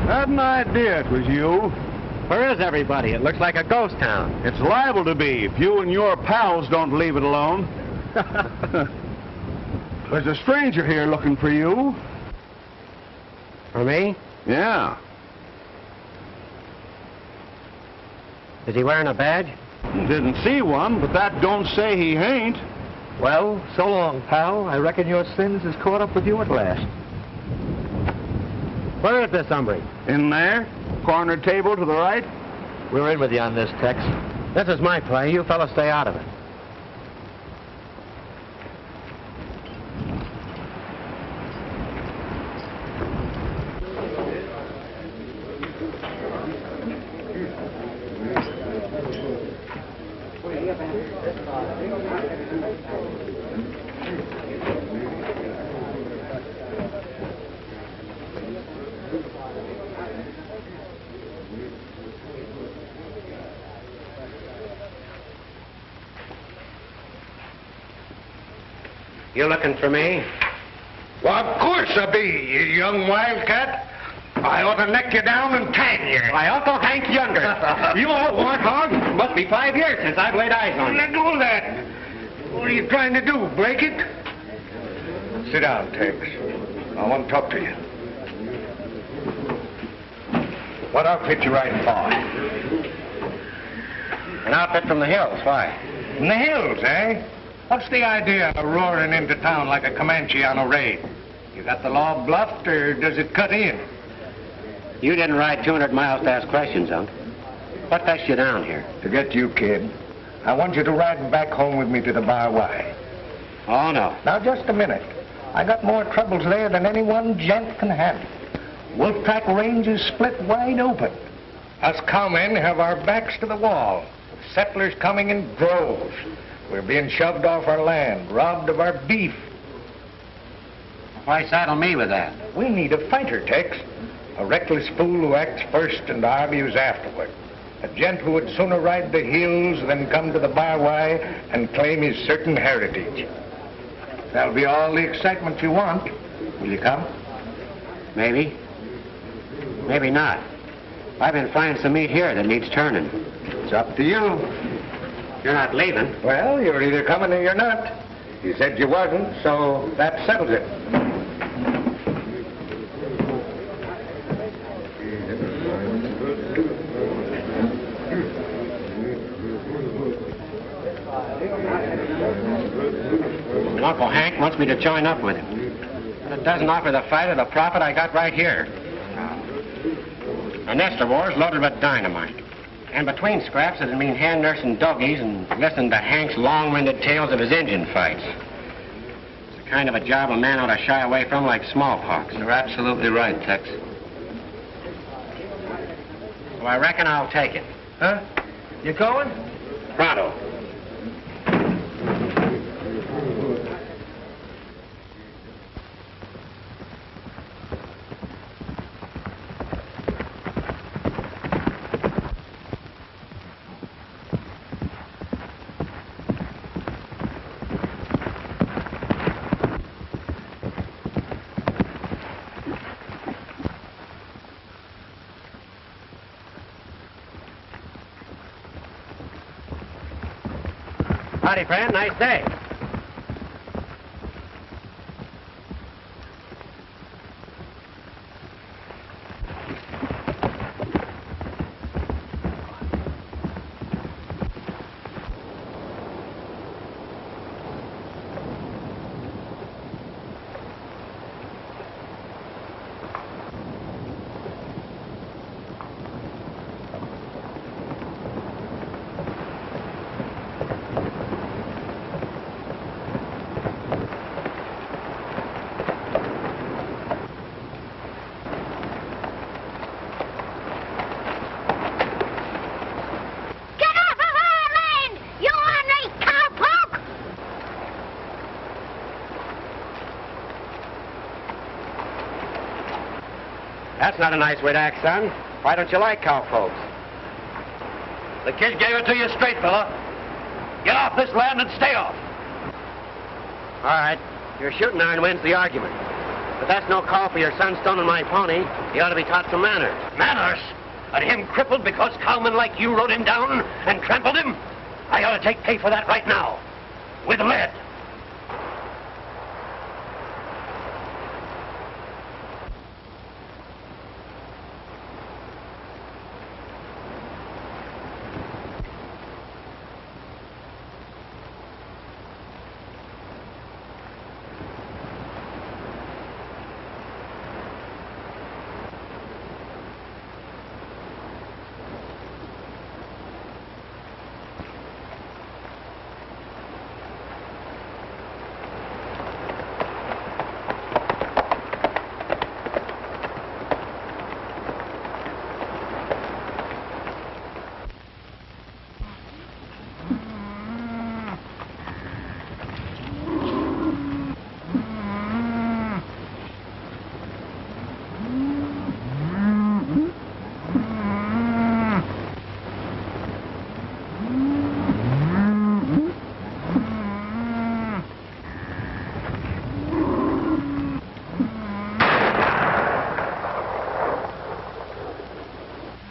Had an idea it was you. Where is everybody? It looks like a ghost town. It's liable to be if you and your pals don't leave it alone. There's a stranger here looking for you. For me? Yeah. Is he wearing a badge? Didn't see one, but that don't say he ain't. Well, so long, pal. I reckon your sins has caught up with you at last. Where is this hombre? In there, corner table to the right. We're in with you on this, Tex. This is my play. You fellas stay out of it. You looking for me? Well, of course I be, you young wildcat. I ought to neck you down and tang you. My Uncle Hank Younger. You old warthog. Must be 5 years since I've laid eyes on you. Let go of that. What are you trying to do, break it? Sit down, Tex. I want to talk to you. What outfit you riding for? An outfit from the hills. Why? In the hills, eh? What's the idea of roaring into town like a Comanche on a raid? You got the law bluffed, or does it cut in? You didn't ride 200 miles to ask questions, Unc. What fetched you down here? To get you, kid. I want you to ride back home with me to the Bar Y. Oh, no. Now, just a minute. I got more troubles there than any one gent can handle. Wolfpack range is split wide open. Us cowmen have our backs to the wall. Settlers coming in droves. We're being shoved off our land, robbed of our beef. Why saddle me with that? We need a fighter, Tex. A reckless fool who acts first and argues afterward. A gent who would sooner ride the hills than come to the Bar Y and claim his certain heritage. That'll be all the excitement you want. Will you come? Maybe. Maybe not. I've been finding some meat here that needs turning. It's up to you. You're not leaving. Well, you're either coming or you're not. You said you wasn't, so that settles it. Uncle Hank wants me to join up with him. But it doesn't offer the fight or the profit I got right here. A nest of wars loaded with dynamite. And between scraps, it'd mean hand-nursing doggies and listening to Hank's long-winded tales of his Indian fights. It's the kind of a job a man ought to shy away from like smallpox. You're absolutely right, Tex. So I reckon I'll take it. Huh? You going? Pronto. Howdy, friend. Nice day. That's not a nice way to act, son. Why don't you like cowpokes? The kid gave it to you straight, fella. Get off this land and stay off. All right. Your shooting iron wins the argument. But that's no call for your son stoning my pony. He ought to be taught some manners. Manners? And him crippled because cowmen like you rode him down and trampled him? I ought to take pay for that right now. With lead.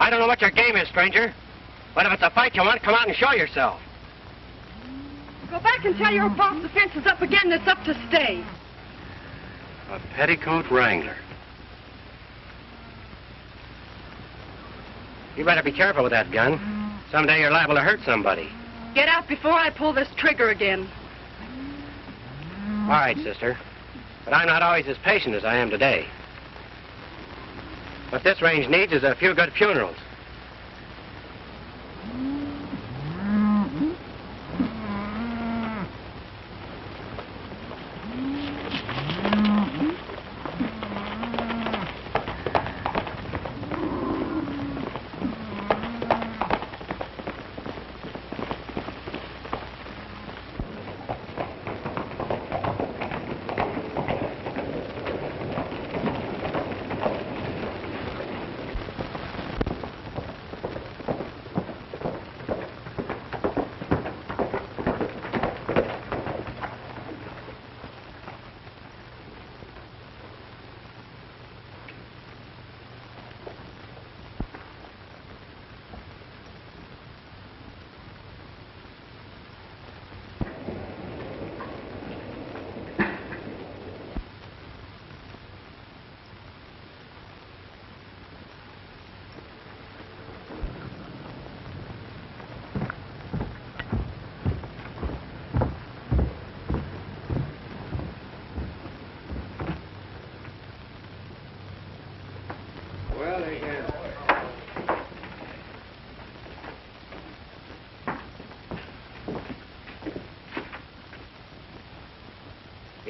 I don't know what your game is, stranger. But if it's a fight you want, come out and show yourself. Go back and tell your boss the fence is up again and it's up to stay. A petticoat wrangler. You better be careful with that gun. Someday you're liable to hurt somebody. Get out before I pull this trigger again. All right, sister. But I'm not always as patient as I am today. What this range needs is a few good funerals.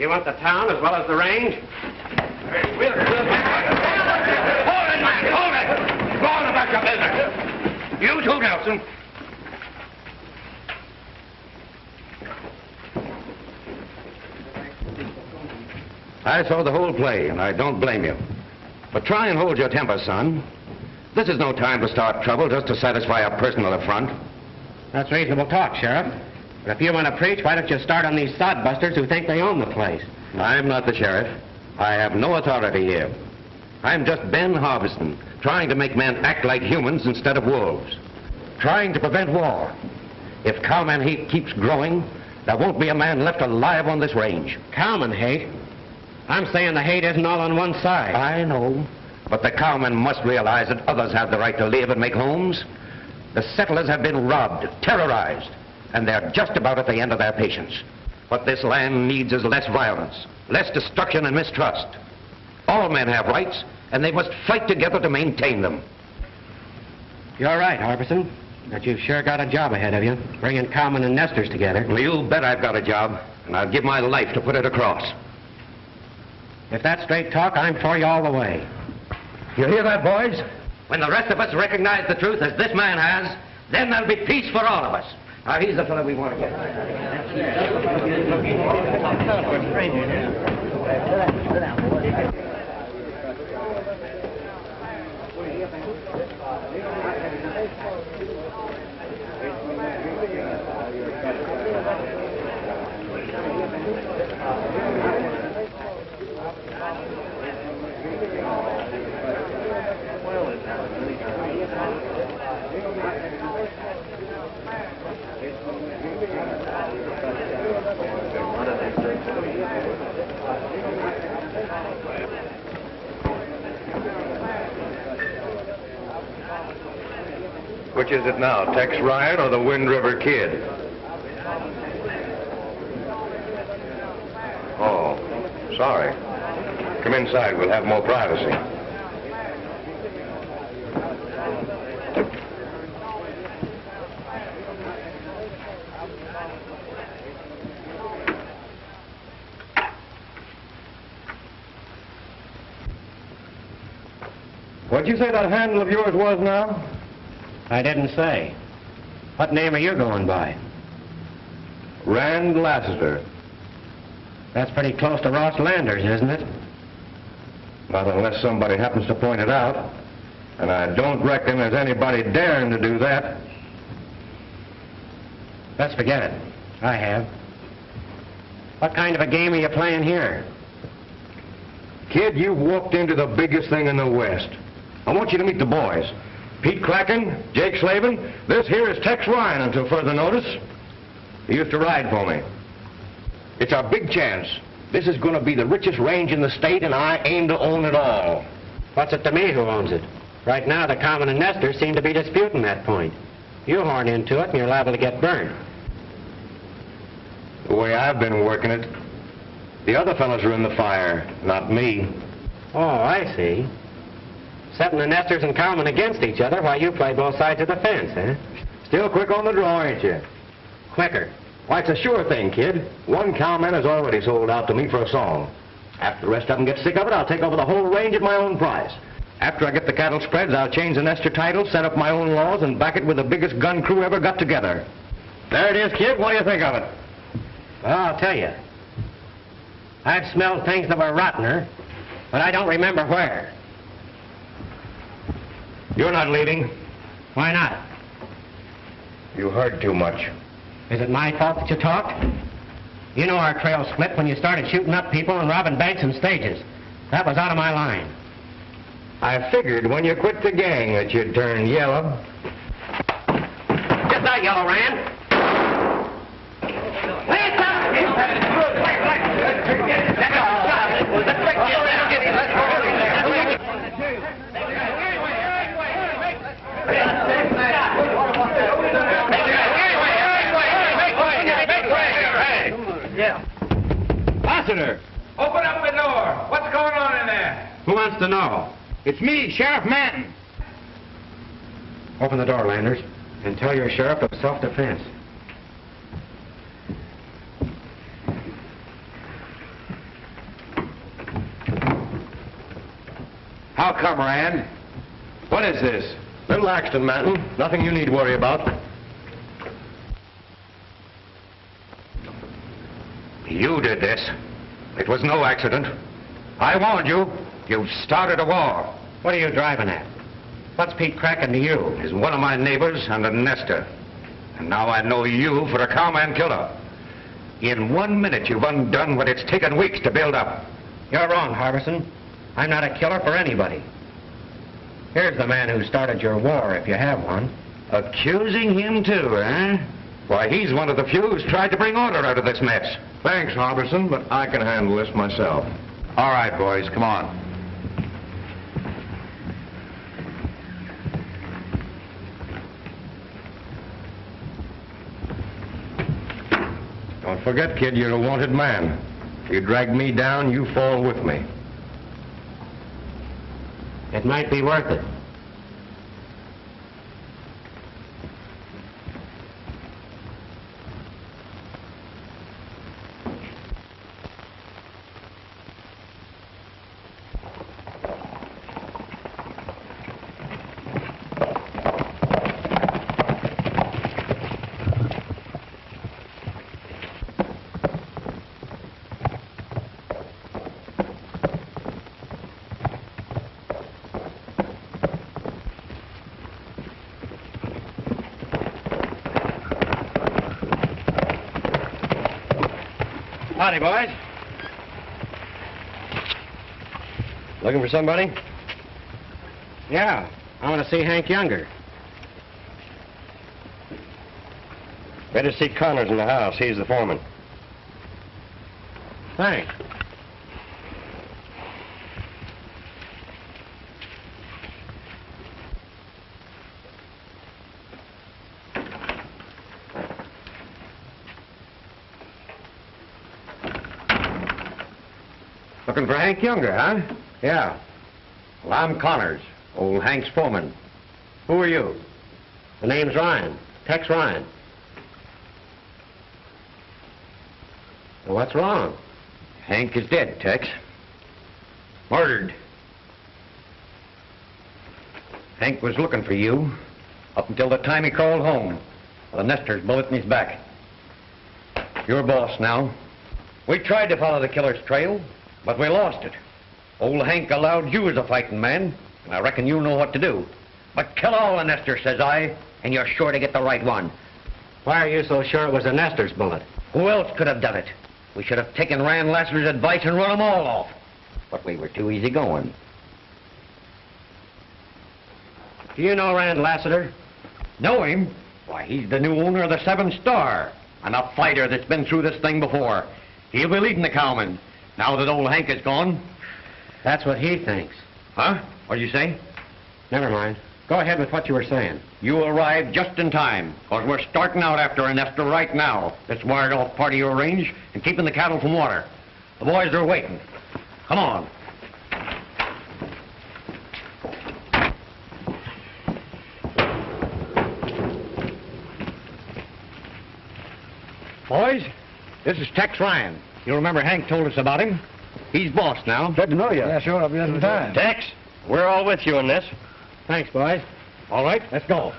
You want the town as well as the range? Hold it, man, hold it! Go on about your business. You too, Nelson. I saw the whole play, and I don't blame you. But try and hold your temper, son. This is no time to start trouble just to satisfy a personal affront. That's reasonable talk, Sheriff. But if you want to preach, why don't you start on these sodbusters who think they own the place? I'm not the sheriff. I have no authority here. I'm just Ben Harbison, trying to make men act like humans instead of wolves. Trying to prevent war. If cowman hate keeps growing, there won't be a man left alive on this range. Cowman hate? I'm saying the hate isn't all on one side. I know. But the cowmen must realize that others have the right to live and make homes. The settlers have been robbed, terrorized, and they're just about at the end of their patience. What this land needs is less violence, less destruction and mistrust. All men have rights, and they must fight together to maintain them. You're right, Harbison. But you've sure got a job ahead of you, bringing cowmen and nesters together. Well, you bet I've got a job, and I'll give my life to put it across. If that's straight talk, I'm for you all the way. You hear that, boys? When the rest of us recognize the truth as this man has, then there'll be peace for all of us. Now, he's the fellow we want to get. Which is it now, Tex Ryan or the Wind River Kid? Oh, sorry. Come inside, we'll have more privacy. What'd you say that handle of yours was now? I didn't say. What name are you going by? Rand Lassiter. That's pretty close to Ross Landers, isn't it? Not unless somebody happens to point it out. And I don't reckon there's anybody daring to do that. Let's forget it. I have. What kind of a game are you playing here? Kid, you've walked into the biggest thing in the West. I want you to meet the boys. Pete Kraken, Jake Slavin. This here is Tex Ryan until further notice. He used to ride for me. It's our big chance. This is going to be the richest range in the state, and I aim to own it all. What's it to me who owns it? Right now, the Common and Nestor seem to be disputing that point. You horn into it, and you're liable to get burned. The way I've been working it, the other fellows are in the fire, not me. Oh, I see. Setting the Nestors and Cowmen against each other while you play both sides of the fence, eh? Still quick on the draw, ain't you? Quicker. Why, it's a sure thing, kid. One cowman has already sold out to me for a song. After the rest of them get sick of it, I'll take over the whole range at my own price. After I get the cattle spreads, I'll change the Nestor title, set up my own laws, and back it with the biggest gun crew ever got together. There it is, kid. What do you think of it? Well, I'll tell you. I've smelled things that were rottener, but I don't remember where. You're not leaving. Why not? You heard too much. Is it my fault that you talked? You know our trail split when you started shooting up people and robbing banks and stages. That was out of my line. I figured when you quit the gang that you'd turn yellow. Get that, Yellow Rand. Lassiter! Open up the door! What's going on in there? Who wants to know? It's me, Sheriff Manton. Open the door, Landers, and tell your sheriff of self-defense. How come, Rand? What is this? Little accident, Manton. Nothing you need to worry about. You did this. It was no accident. I warned you. You've started a war. What are you driving at? What's Pete Kraken to you? He's one of my neighbors and a Nestor. And now I know you for a cowman killer. In 1 minute, you've undone what it's taken weeks to build up. You're wrong, Harbison. I'm not a killer for anybody. Here's the man who started your war, if you have one. Accusing him too, eh? Why, he's one of the few who's tried to bring order out of this mess. Thanks, Harbison, but I can handle this myself. All right, boys, come on. Don't forget, kid, you're a wanted man. If you drag me down, you fall with me. It might be worth it. Howdy, boys. Looking for somebody? Yeah, I want to see Hank Younger. Better see Connors in the house. He's the foreman. Thanks. Looking for Hank Younger, huh? Yeah. Well, I'm Connors, old Hank's foreman. Who are you? The name's Ryan. Tex Ryan. Well, what's wrong? Hank is dead, Tex. Murdered. Hank was looking for you up until the time he crawled home with a Nestor's bullet in his back. You're boss now. We tried to follow the killer's trail, but we lost it. Old Hank allowed you as a fighting man, and I reckon you know what to do. But kill all the Nestor, says I, and you're sure to get the right one. Why are you so sure it was a Nestor's bullet? Who else could have done it? We should have taken Rand Lassiter's advice and run them all off. But we were too easy going. Do you know Rand Lassiter? Know him? Why, he's the new owner of the 7 Star, and a fighter that's been through this thing before. He'll be leading the cowmen, now that old Hank is gone. That's what he thinks. Huh? What'd you say? Never mind. Go ahead with what you were saying. You arrived just in time, because we're starting out after a Nestor right now that's wired off part of your range and keeping the cattle from water. The boys are waiting. Come on. Boys, this is Tex Ryan. You remember Hank told us about him? He's boss now. Good to know you. Yeah, sure. I'll be in time. Tex, we're all with you in this. Thanks, boys. All right, let's go.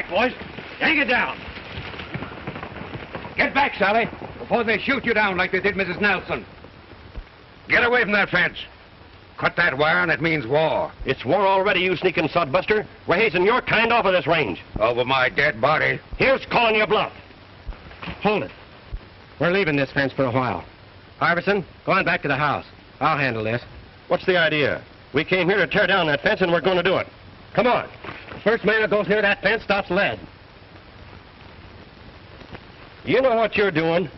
Boys, hang it down. Get back, Sally, before they shoot you down like they did Mrs. Nelson. Get away from that fence. Cut that wire and it means war. It's war already, you sneaking sodbuster. We're hazing your kind off of this range. Over my dead body. Here's calling your bluff. Hold it. We're leaving this fence for a while. Harbison, go on back to the house. I'll handle this. What's the idea? We came here to tear down that fence and we're going to do it. Come on. First man that goes near that fence stops lead. You know what you're doing.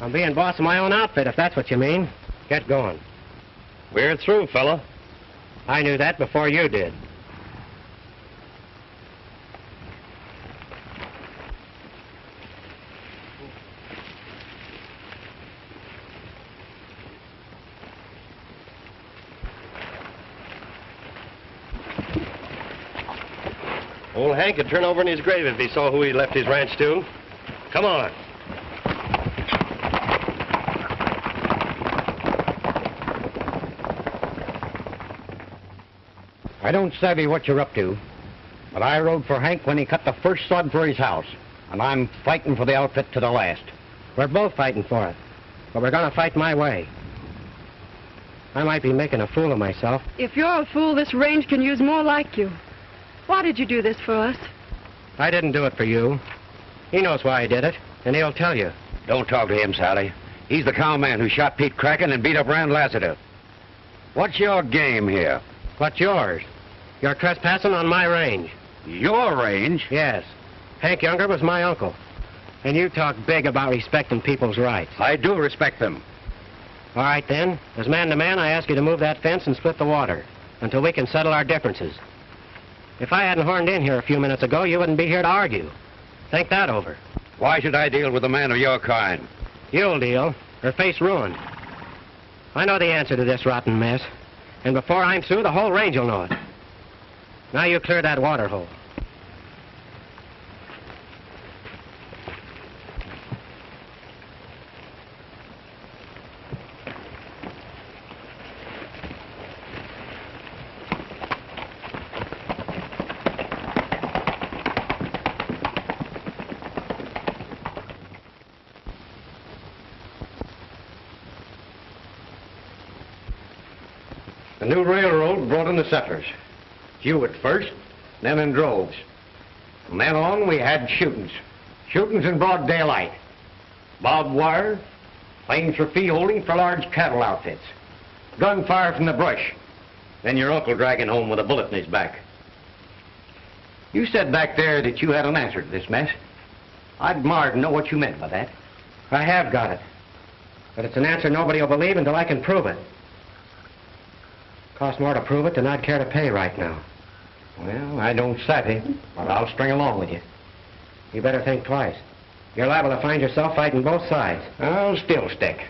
I'm being boss of my own outfit, if that's what you mean. Get going. We're through, fella. I knew that before you did. Old Hank would turn over in his grave if he saw who he left his ranch to. Come on. I don't savvy what you're up to, but I rode for Hank when he cut the first sod for his house, and I'm fighting for the outfit to the last. We're both fighting for it, but we're going to fight my way. I might be making a fool of myself. If you're a fool, this range can use more like you. Why did you do this for us? I didn't do it for you. He knows why I did it, and he'll tell you. Don't talk to him, Sally. He's the cowman who shot Pete Kraken and beat up Rand Lassiter. What's your game here? What's yours? You're trespassing on my range. Your range? Yes. Hank Younger was my uncle. And you talk big about respecting people's rights. I do respect them. All right, then. As man to man, I ask you to move that fence and split the water until we can settle our differences. If I hadn't horned in here a few minutes ago, you wouldn't be here to argue. Think that over. Why should I deal with a man of your kind? You'll deal. Her face ruined. I know the answer to this rotten mess. And before I'm through, the whole range will know it. Now you clear that water hole. The new railroad brought in the settlers. Few at first, then in droves. From then on, we had shootings. Shootings in broad daylight. Barbed wire, claims for fee holding for large cattle outfits. Gunfire from the brush. Then your uncle dragging home with a bullet in his back. You said back there that you had an answer to this mess. I'd admire to know what you meant by that. I have got it. But it's an answer nobody will believe until I can prove it. Costs more to prove it than I'd care to pay right now. Well, I don't savvy, but I'll string along with you. You better think twice. You're liable to find yourself fighting both sides. I'll still stick.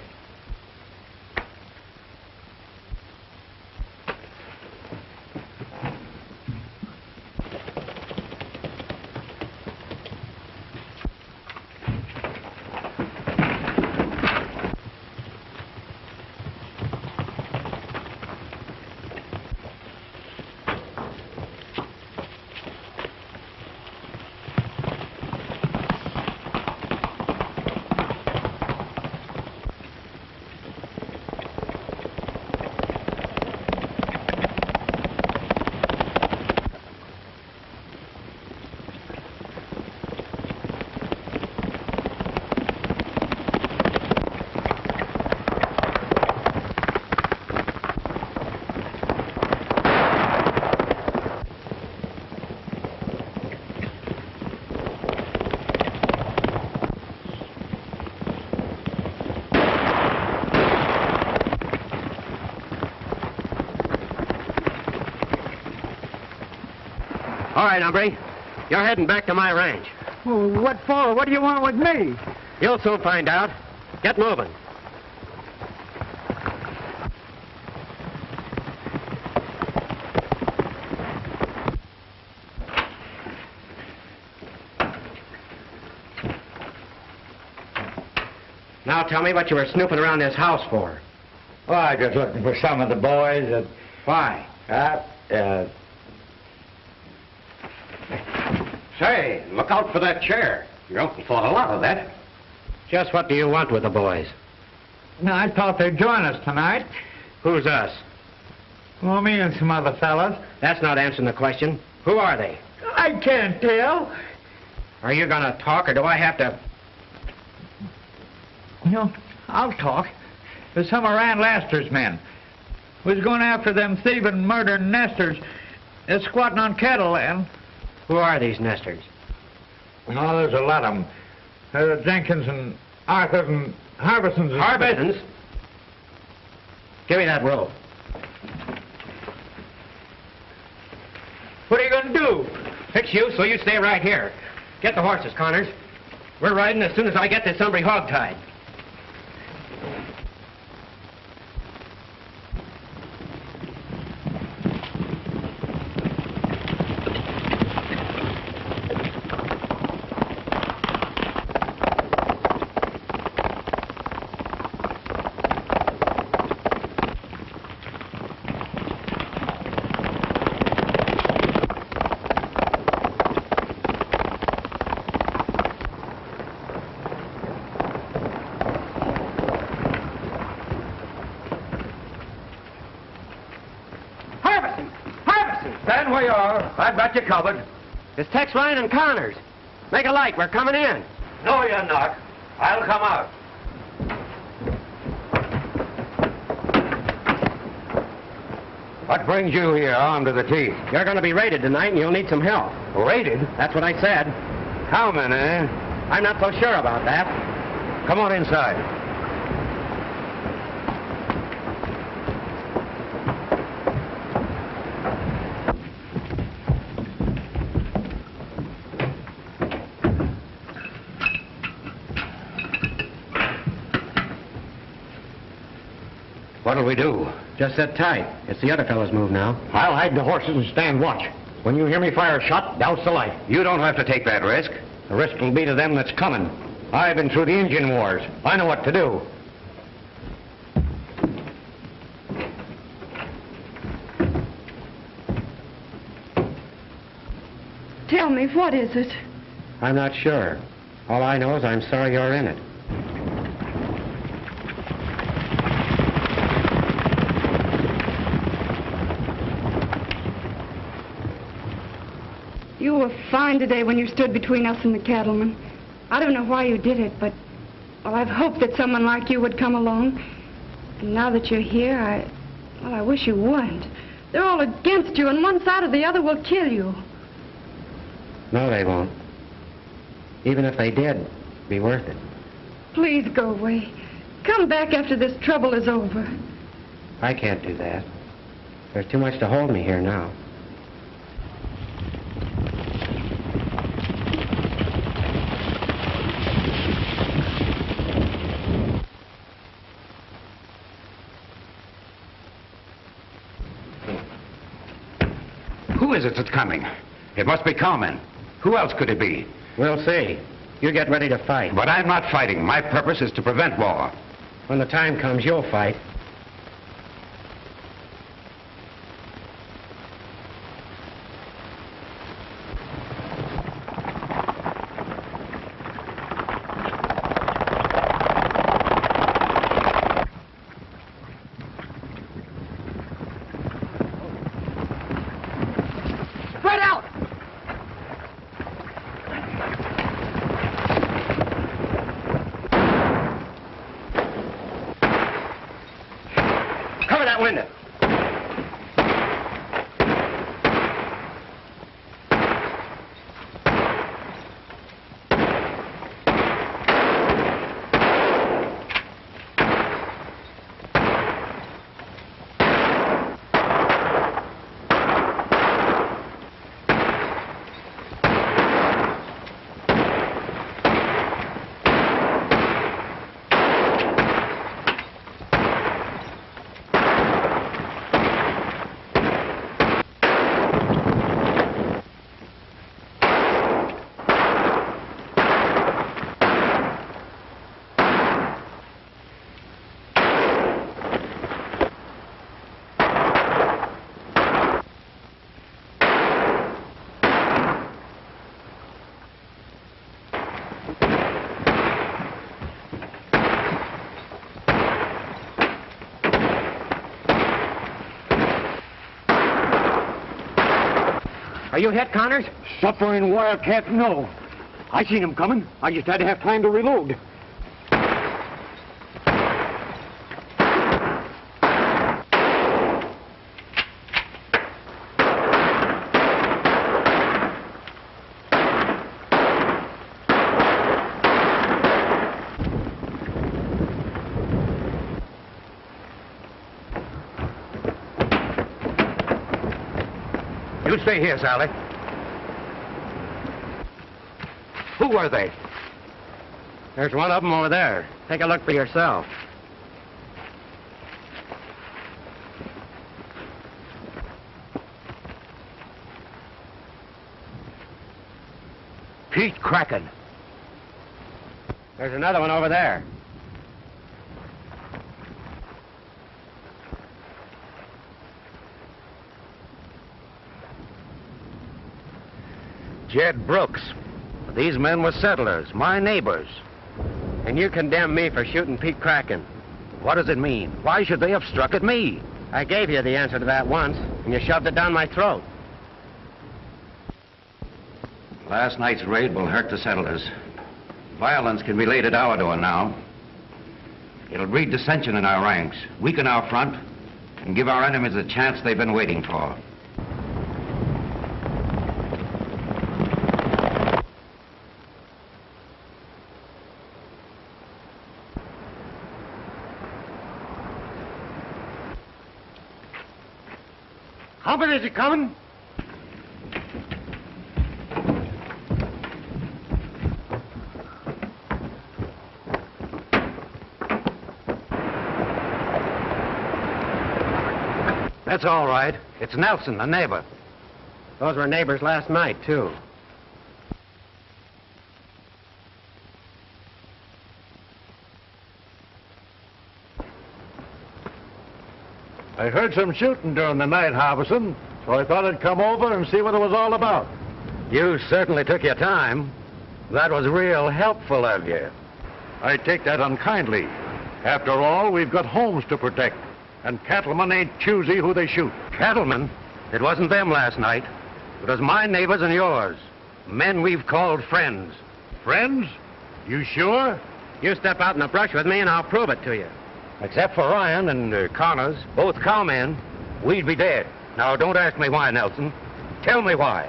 All right, hombre. You're heading back to my ranch. Well, what for? What do you want with me? You'll soon find out. Get moving. Now tell me what you were snooping around this house for. Well, I just looking for some of the boys that... Why? Say, look out for that chair. Your uncle thought a lot of that. Just what do you want with the boys? No, I thought they'd join us tonight. Who's us? Well, me and some other fellas. That's not answering the question. Who are they? I can't tell. Are you going to talk, or do I have to... No, I'll talk. There's some of Rand Laster's men. Was going after them thieving, murdering nesters. They're squatting on cattle land. Who are these nesters? Oh, there's a lot of them. Jenkins and Arthur and Harbison's. And Harbison's? Give me that rope. What are you going to do? Fix you so you stay right here. Get the horses, Connors. We're riding as soon as I get this hombre hog-tied. Stand where you are. I've got you covered. It's Tex Ryan and Connors. Make a light. We're coming in. No, you're not. I'll come out. What brings you here, armed to the teeth? You're going to be raided tonight, and you'll need some help. Raided? That's what I said. Cowmen, eh? I'm not so sure about that. Come on inside. What'll we do? Just sit tight. It's the other fellow's move now. I'll hide the horses and stand watch. When you hear me fire a shot, douse the light. You don't have to take that risk. The risk will be to them that's coming. I've been through the Indian wars. I know what to do. Tell me, what is it? I'm not sure. All I know is I'm sorry you're in it. You were fine today when you stood between us and the cattlemen. I don't know why you did it, but, well, I've hoped that someone like you would come along. And now that you're here, I wish you wouldn't. They're all against you, and one side or the other will kill you. No, they won't. Even if they did, it'd be worth it. Please go away. Come back after this trouble is over. I can't do that. There's too much to hold me here now. Who is it that's coming? It must be Cowmen. Who else could it be? We'll see. You get ready to fight. But I'm not fighting. My purpose is to prevent war. When the time comes, you'll fight. Spread out! Cover that window. Are you hit, Connors? Suffering wildcat, no. I seen him coming. I just had to have time to reload. You stay here, Sally. Who were they? There's one of them over there. Take a look for yourself. Pete Kraken. There's another one over there. Jed Brooks. These men were settlers, my neighbors. And you condemn me for shooting Pete Kraken. What does it mean? Why should they have struck at me? I gave you the answer to that once, and you shoved it down my throat. Last night's raid will hurt the settlers. Violence can be laid at our door now. It'll breed dissension in our ranks, weaken our front, and give our enemies the chance they've been waiting for. How many is he coming? That's all right. It's Nelson, a neighbor. Those were neighbors last night, too. I heard some shooting during the night, Harbison, so I thought I'd come over and see what it was all about. You certainly took your time. That was real helpful of you. I take that unkindly. After all, we've got homes to protect, and cattlemen ain't choosy who they shoot. Cattlemen? It wasn't them last night. It was my neighbors and yours. Men we've called friends. Friends? You sure? You step out in the brush with me and I'll prove it to you. Except for Ryan and Connors, both cowmen, we'd be dead. Now, don't ask me why, Nelson. Tell me why.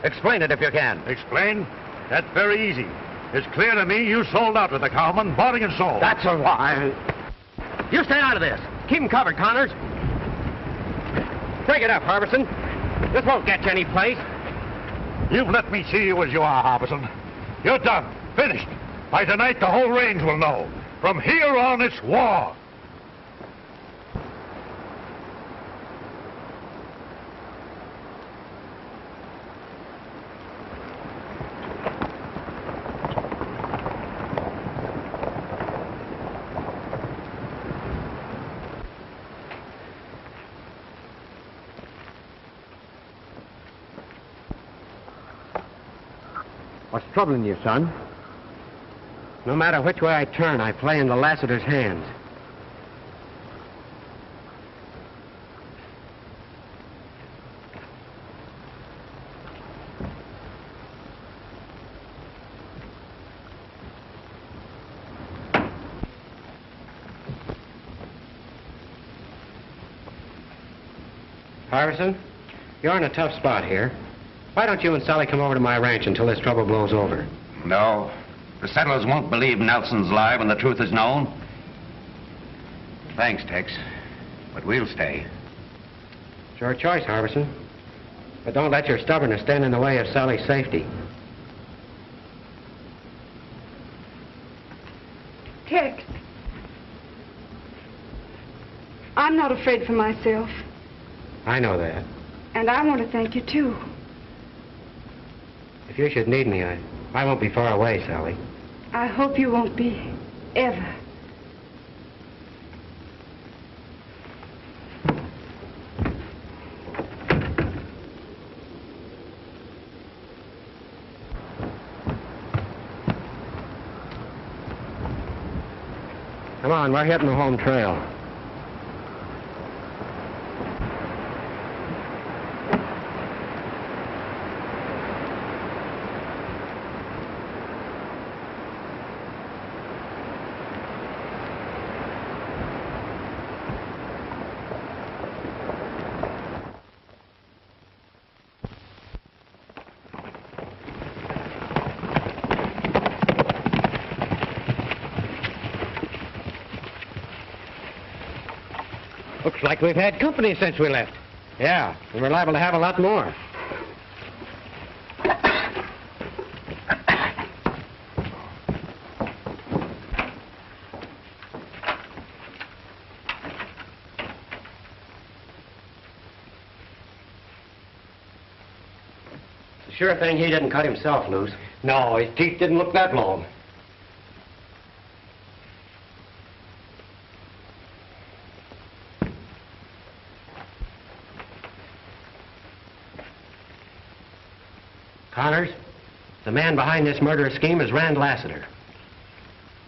Explain it if you can. Explain? That's very easy. It's clear to me you sold out to the cowman, bought and sold. That's a lie. You stay out of this. Keep him covered, Connors. Break it up, Harbison. This won't get you any place. You've let me see you as you are, Harbison. You're done. Finished. By tonight, the whole range will know. From here on, it's war. What's troubling you, son? No matter which way I turn, I play into Lassiter's hands. Harbison, you're in a tough spot here. Why don't you and Sally come over to my ranch until this trouble blows over? No. The settlers won't believe Nelson's lie when the truth is known. Thanks, Tex. But we'll stay. It's your choice, Harbison. But don't let your stubbornness stand in the way of Sally's safety. Tex, I'm not afraid for myself. I know that. And I want to thank you, too. If you should need me, I won't be far away, Sally. I hope you won't be, ever. Come on, we're hitting the home trail. Looks like we've had company since we left. Yeah, and we're liable to have a lot more. It's a sure thing he didn't cut himself loose. No, his teeth didn't look that long. Connors, the man behind this murderous scheme is Rand Lassiter.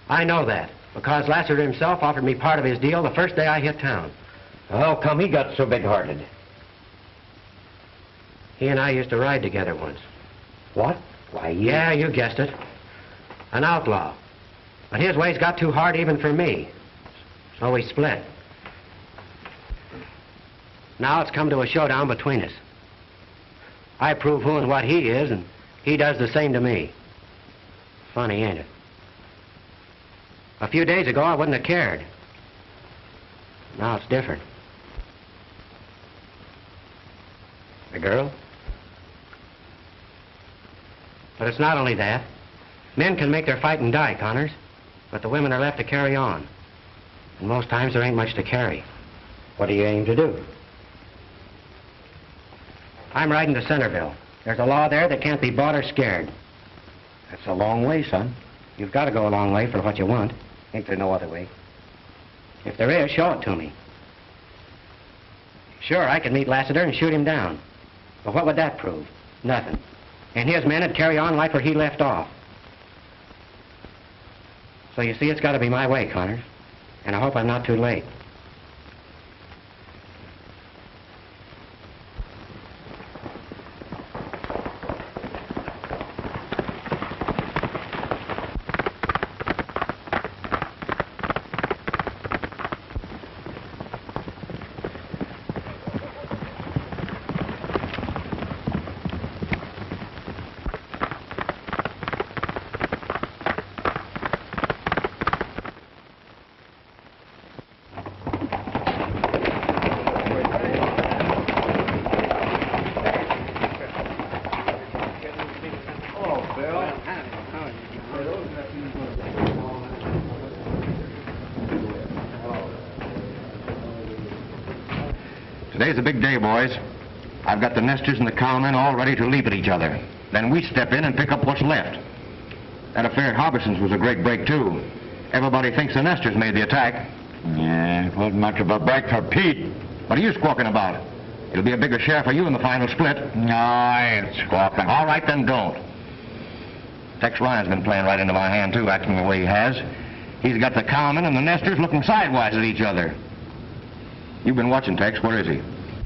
I know that because Lassiter himself offered me part of his deal the first day I hit town. How come he got so big-hearted? He and I used to ride together once. What? Why, Yeah, you guessed it. An outlaw. But his ways got too hard even for me. So we split. Now it's come to a showdown between us. I prove who and what he is, and he does the same to me. Funny, ain't it? A few days ago, I wouldn't have cared. Now it's different. The girl? But it's not only that. Men can make their fight and die, Connors. But the women are left to carry on. And most times there ain't much to carry. What do you aim to do? I'm riding to Centerville. There's a law there that can't be bought or scared. That's a long way, son. You've got to go a long way for what you want. Ain't there no other way? If there is, show it to me. Sure, I could meet Lassiter and shoot him down. But what would that prove? Nothing. And his men would carry on right where he left off. So you see, it's got to be my way, Connors. And I hope I'm not too late. Today's a big day, boys. I've got the nesters and the cowmen all ready to leap at each other. Then we step in and pick up what's left. That affair at Harbison's was a great break, too. Everybody thinks the nesters made the attack. Yeah, it wasn't much of a break for Pete. What are you squawking about? It'll be a bigger share for you in the final split. No, I ain't squawking. All right, then don't. Tex Ryan's been playing right into my hand, too, acting the way he has. He's got the cowmen and the nesters looking sidewise at each other. You've been watching, Tex. Where is he?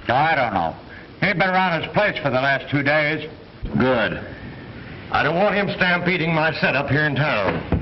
I don't know. He ain't been around his place for the last 2 days. Good. I don't want him stampeding my setup here in town.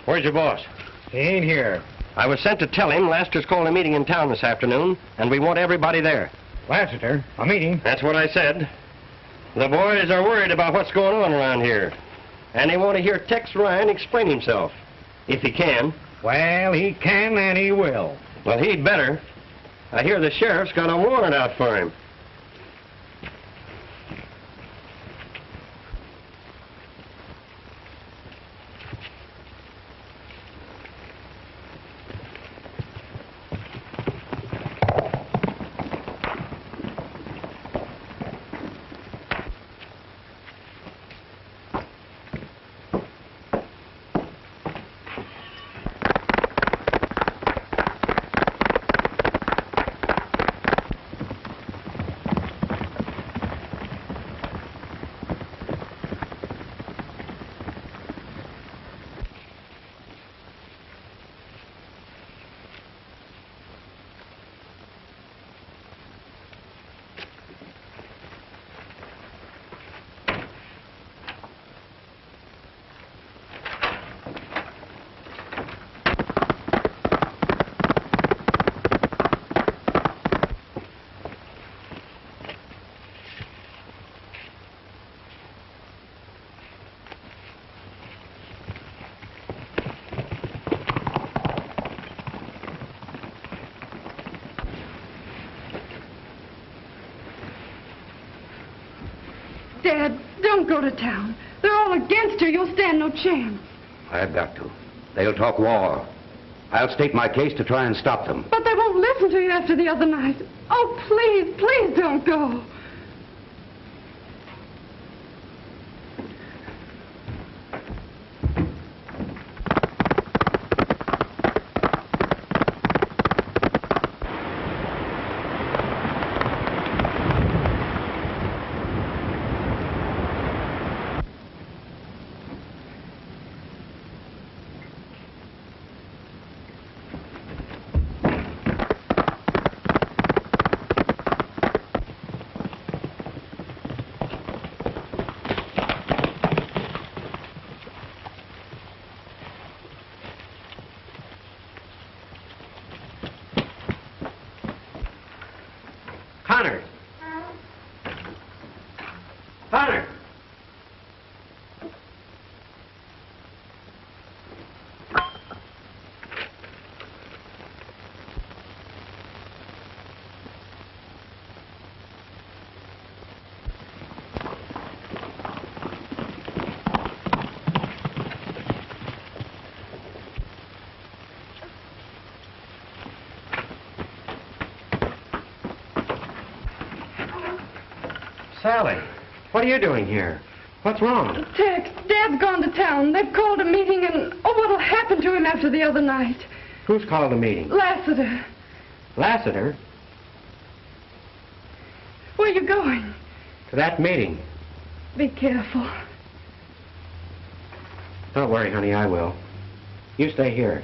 Where's your boss? He ain't here. I was sent to tell him Lassiter's calling a meeting in town this afternoon, and we want everybody there. Lassiter, a meeting? That's what I said. The boys are worried about what's going on around here. And they want to hear Tex Ryan explain himself. If he can. Well, he can and he will. Well, he'd better. I hear the sheriff's got a warrant out for him. Dad, don't go to town. They're all against you. You'll stand no chance. I've got to. They'll talk war. I'll state my case to try and stop them. But they won't listen to you after the other night. Oh, please, please don't go. Sally, what are you doing here? What's wrong? Tex, Dad's gone to town. They've called a meeting, and what'll happen to him after the other night? Who's called the meeting? Lassiter. Lassiter? Where are you going? To that meeting. Be careful. Don't worry, honey, I will. You stay here.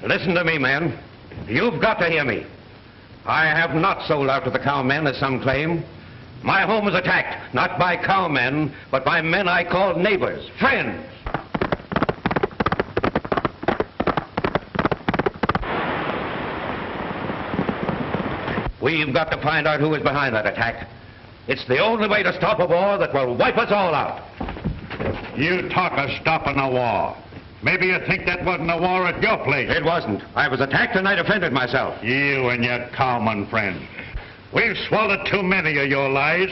Listen to me, man. You've got to hear me. I have not sold out to the cowmen, as some claim. My home was attacked, not by cowmen, but by men I called neighbors, friends. We've got to find out who is behind that attack. It's the only way to stop a war that will wipe us all out. You talk of stopping a war. Maybe you think that wasn't a war at your place. It wasn't. I was attacked and I defended myself. You and your cowman friend. We've swallowed too many of your lies.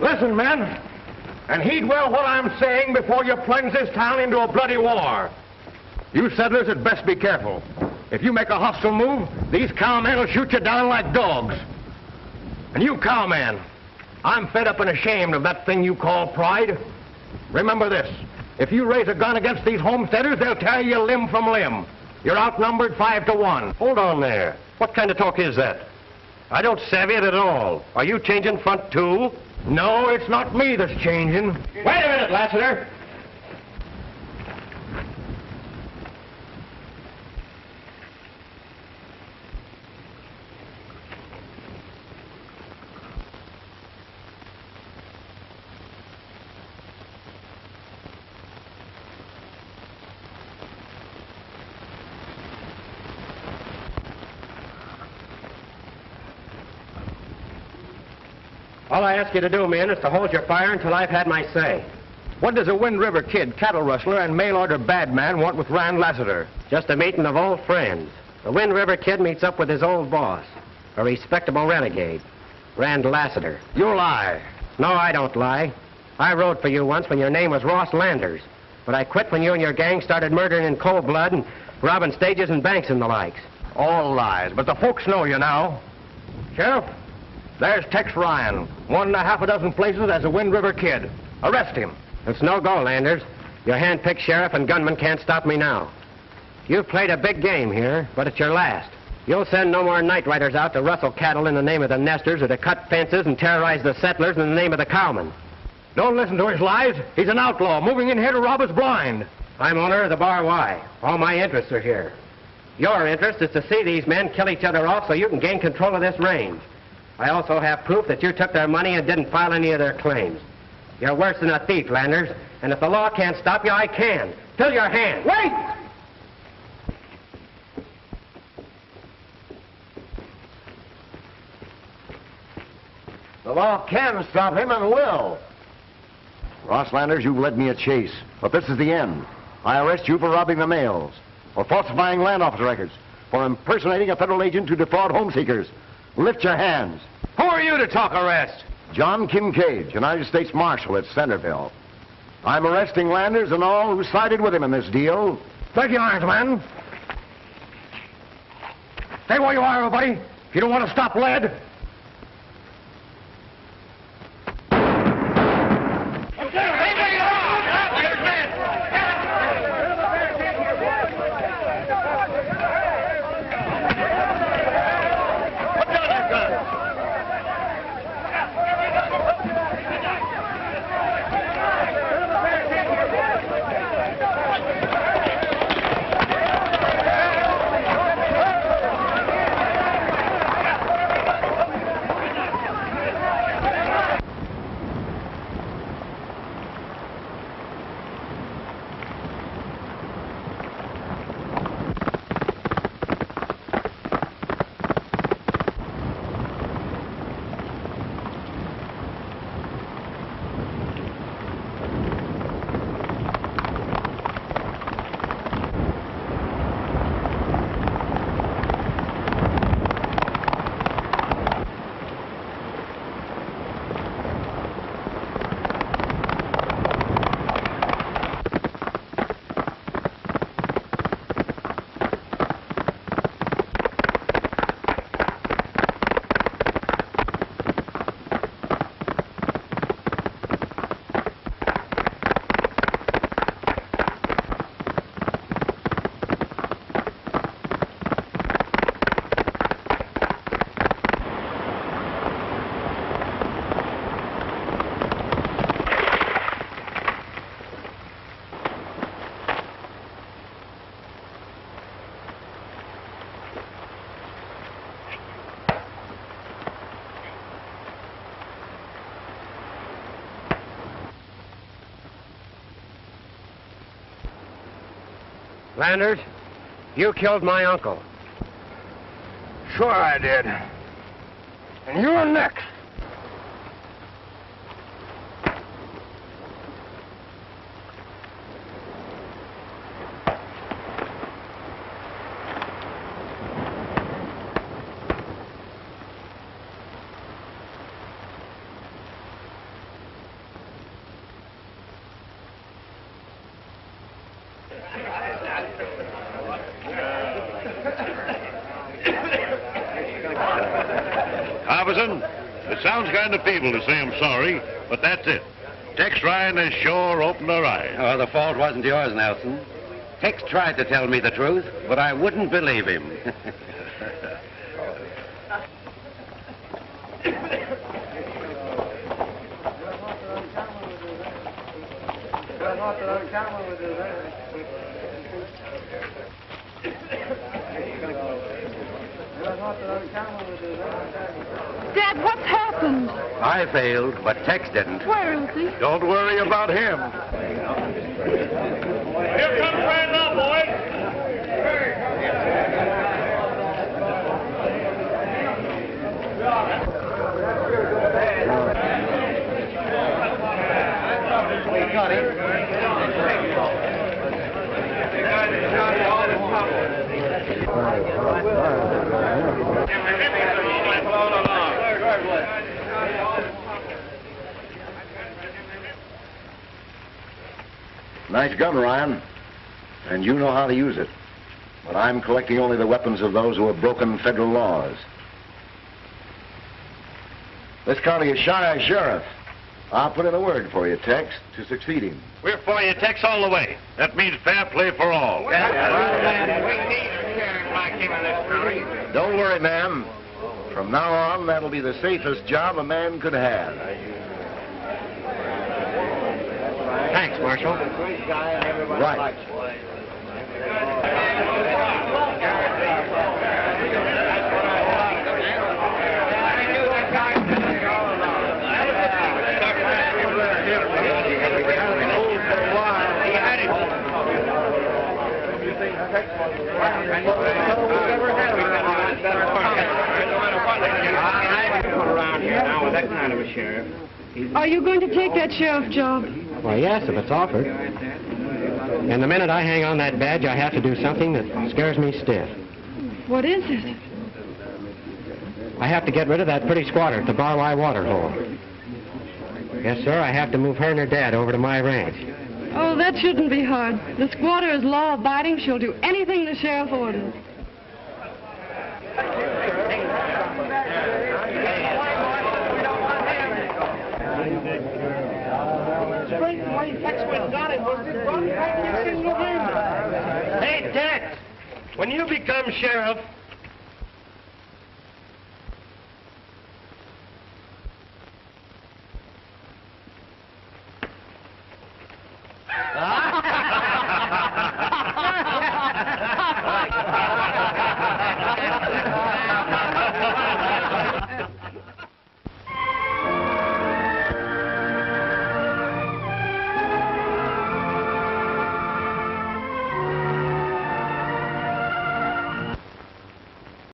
Listen, men, and heed well what I'm saying before you plunge this town into a bloody war. You settlers had best be careful. If you make a hostile move, these cowmen will shoot you down like dogs. And you cowmen, I'm fed up and ashamed of that thing you call pride. Remember this, if you raise a gun against these homesteaders, they'll tear you limb from limb. You're outnumbered 5-1. Hold on there. What kind of talk is that? I don't savvy it at all. Are you changing front, too? No, it's not me that's changing. Wait a minute, Lassiter. All I ask you to do, men, is to hold your fire until I've had my say. What does a Wind River kid, cattle rustler, and mail-order bad man want with Rand Lassiter? Just a meeting of old friends. The Wind River kid meets up with his old boss, a respectable renegade, Rand Lassiter. You lie. No, I don't lie. I rode for you once when your name was Ross Landers, but I quit when you and your gang started murdering in cold blood and robbing stages and banks and the likes. All lies, but the folks know you now. Sheriff, there's Tex Ryan, 1 1/2 dozen places as a Wind River kid. Arrest him. It's no go, Landers. Your hand-picked sheriff and gunman can't stop me now. You've played a big game here, but it's your last. You'll send no more night riders out to rustle cattle in the name of the nesters or to cut fences and terrorize the settlers in the name of the cowmen. Don't listen to his lies. He's an outlaw, moving in here to rob us blind. I'm owner of the Bar Y. All my interests are here. Your interest is to see these men kill each other off so you can gain control of this range. I also have proof that you took their money and didn't file any of their claims. You're worse than a thief, Landers, and if the law can't stop you, I can. Fill your hand. Wait! The law can stop him and will. Ross Landers, you've led me a chase, but this is the end. I arrest you for robbing the mails, for falsifying land office records, for impersonating a federal agent to defraud home seekers. Lift your hands. Who are you to talk arrest? John Kincaid, United States Marshal at Centerville. I'm arresting Landers and all who sided with him in this deal. Take your arms, man. Stay where you are, everybody. If you don't want to stop lead. Landers, you killed my uncle. Sure I did. And you're next. Harbison, it sounds kind of feeble to say I'm sorry, but that's it. Tex Ryan has sure opened our eyes. Oh, the fault wasn't yours, Nelson. Tex tried to tell me the truth, but I wouldn't believe him. Dad, what's happened? I failed, but Tex didn't. Where is he? Don't worry about him. Here comes Randall, boys. We got him. Nice gun, Ryan. And you know how to use it. But I'm collecting only the weapons of those who have broken federal laws. This county is shy of sheriff. I'll put in a word for you, Tex, to succeed him. We're for you, Tex, all the way. That means fair play for all. We need a sheriff like safety with this county. Don't worry, ma'am. From now on, that'll be the safest job a man could have. Thanks, Marshal. Right. Around here now with that kind of a sheriff. Are you going to take that sheriff job? Well, yes, if it's offered. And the minute I hang on that badge, I have to do something that scares me stiff. What is it? I have to get rid of that pretty squatter at the Bar-Y water hole. Yes, sir, I have to move her and her dad over to my ranch. Oh, that shouldn't be hard. The squatter is law-abiding. She'll do anything the sheriff orders. Hey, Tex, when you become sheriff,